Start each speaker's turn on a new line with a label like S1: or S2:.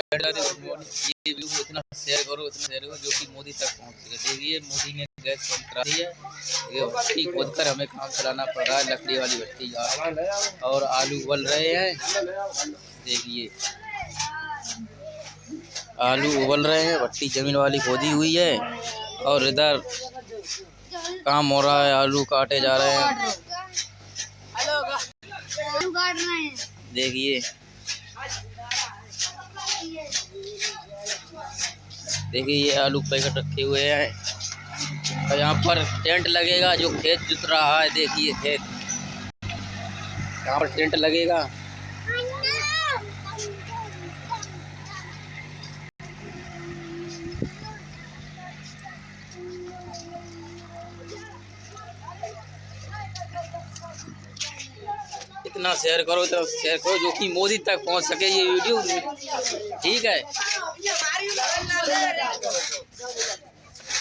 S1: ये व्यू इतना शेयर करो जो कि मोदी तक पहुंच सके। देखिए मोदी ने गैस बंद करा दी है, ये भट्टी खोद कर हमें काम चलाना पड़ रहा है, लकड़ी वाली भट्टी और आलू उबल रहे हैं। देखिए आलू उबल रहे हैं, भट्टी जमीन वाली खोदी हुई है और इधर काम हो रहा है, आलू काटे जा रहे हैं। देखिए देखिए ये आलू पैकेट रखे हुए हैं और यहाँ पर टेंट लगेगा, जो खेत जुत रहा है। देखिए खेत, यहाँ पर टेंट लगेगा। इतना शेयर करो जो कि मोदी तक पहुंच सके ये वीडियो। ठीक है।